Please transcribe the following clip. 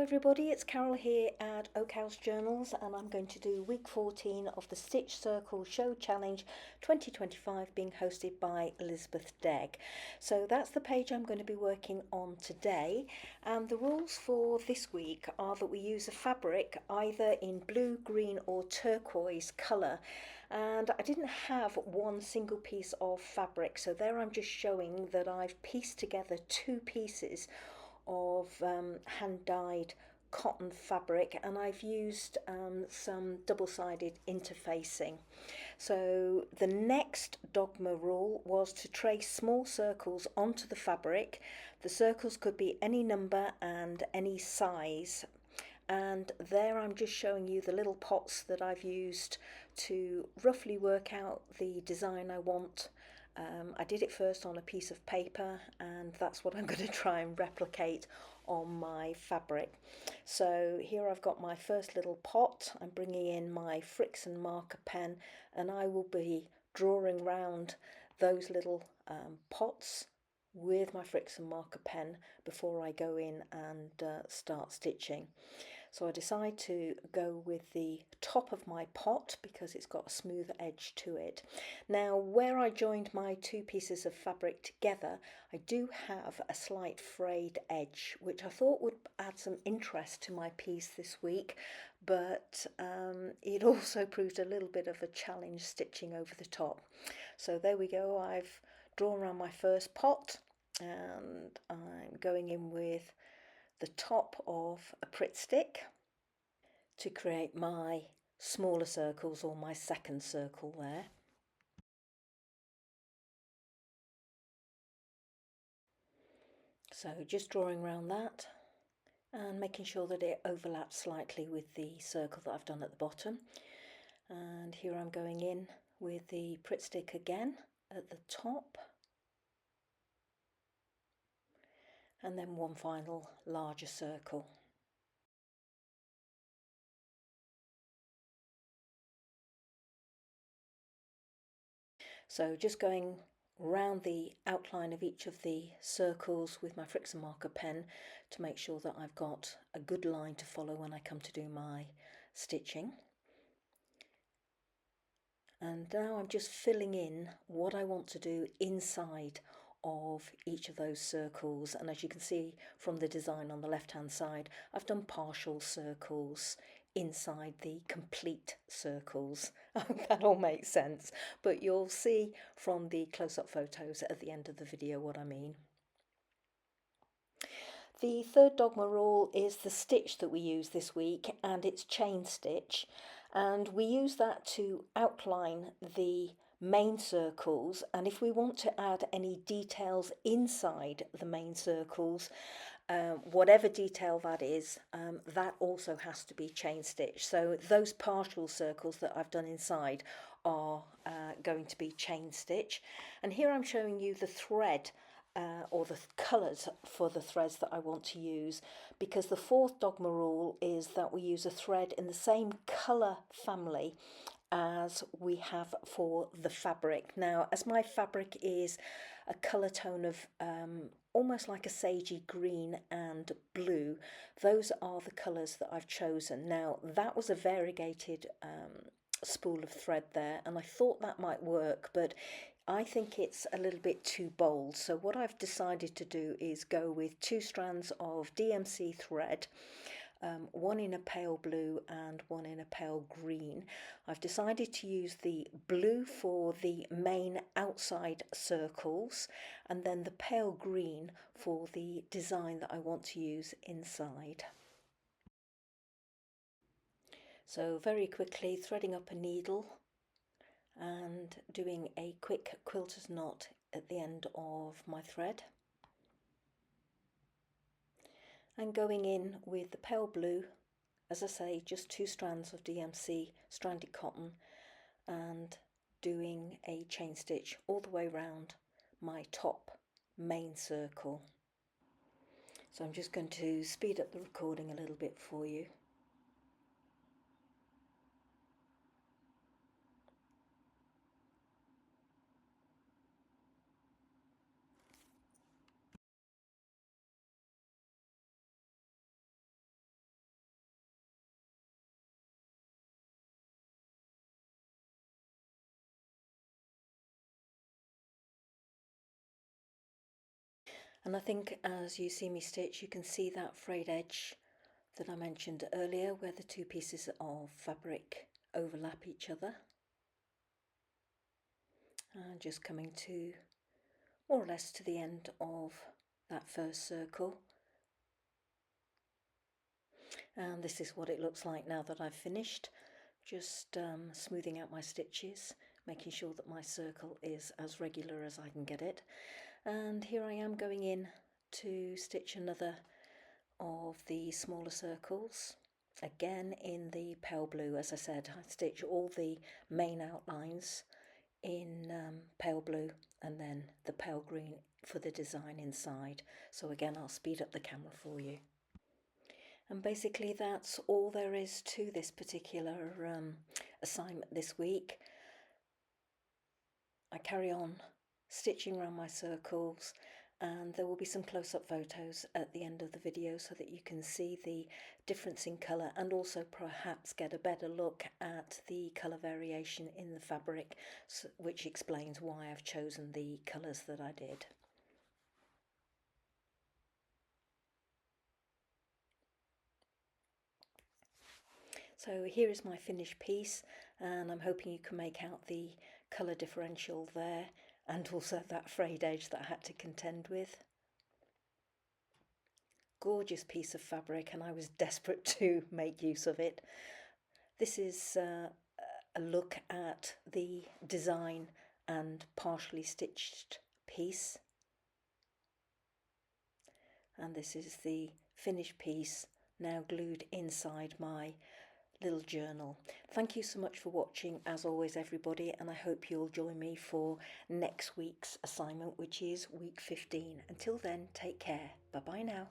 everybody, it's Carol here at Oak House Journals, and I'm going to do week 14 of the Stitch Circle Show Challenge 2025 being hosted by Lisbeth Degn. So that's the page I'm going to be working on today, and the rules for this week are that we use a fabric either in blue, green or turquoise colour, and I didn't have one single piece of fabric, so there I'm just showing that I've pieced together two pieces of hand-dyed cotton fabric, and I've used some double-sided interfacing. So the next Dogma rule was to trace small circles onto the fabric. The circles could be any number and any size, and there I'm just showing you the little pots that I've used to roughly work out the design I want. I did it first on a piece of paper, and that's what I'm going to try and replicate on my fabric. So here I've got my first little pot. I'm bringing in my Frixion marker pen, and I will be drawing round those little pots with my Frixion marker pen before I go in and start stitching. So I decide to go with the top of my pot because it's got a smooth edge to it. Now, where I joined my two pieces of fabric together, I do have a slight frayed edge, which I thought would add some interest to my piece this week, but it also proved a little bit of a challenge stitching over the top. So there we go, I've drawn around my first pot, and I'm going in with the top of a Pritt stick to create my smaller circles, or my second circle there. So just drawing around that and making sure that it overlaps slightly with the circle that I've done at the bottom. And here I'm going in with the Pritt stick again at the top, and then one final larger circle. So just going around the outline of each of the circles with my Frixion marker pen to make sure that I've got a good line to follow when I come to do my stitching. And now I'm just filling in what I want to do inside of each of those circles, and as you can see from the design on the left hand side, I've done partial circles inside the complete circles. I hope that all makes sense, but you'll see from the close-up photos at the end of the video what I mean. The third Dogma rule is the stitch that we use this week, and it's chain stitch, and we use that to outline the main circles, and if we want to add any details inside the main circles, whatever detail that is, that also has to be chain stitch. So those partial circles that I've done inside are going to be chain stitch, and here I'm showing you the thread or the colours for the threads that I want to use, because the fourth Dogma rule is that we use a thread in the same colour family as we have for the fabric. Now, as my fabric is a colour tone of almost like a sagey green and blue, those are the colours that I've chosen. Now, that was a variegated spool of thread there, and I thought that might work, but I think it's a little bit too bold. So what I've decided to do is go with two strands of DMC thread, one in a pale blue and one in a pale green. I've decided to use the blue for the main outside circles, and then the pale green for the design that I want to use inside. So very quickly threading up a needle and doing a quick quilter's knot at the end of my thread, and going in with the pale blue, as I say, just two strands of DMC stranded cotton, and doing a chain stitch all the way around my top main circle. So I'm just going to speed up the recording a little bit for you. And I think as you see me stitch, you can see that frayed edge that I mentioned earlier, where the two pieces of fabric overlap each other. And just coming to more or less to the end of that first circle. And this is what it looks like now that I've finished. Just smoothing out my stitches, making sure that my circle is as regular as I can get it. And here I am going in to stitch another of the smaller circles, again in the pale blue. As I said, I stitch all the main outlines in pale blue and then the pale green for the design inside. So again, I'll speed up the camera for you. And basically that's all there is to this particular assignment this week. I carry on stitching around my circles, and there will be some close-up photos at the end of the video so that you can see the difference in colour and also perhaps get a better look at the colour variation in the fabric, which explains why I've chosen the colours that I did. So here is my finished piece, and I'm hoping you can make out the colour differential there and also that frayed edge that I had to contend with. Gorgeous piece of fabric, and I was desperate to make use of it. This is a look at the design and partially stitched piece, and this is the finished piece now glued inside my little journal. Thank you so much for watching, as always, everybody, and I hope you'll join me for next week's assignment, which is week 15. Until then, take care. Bye bye now.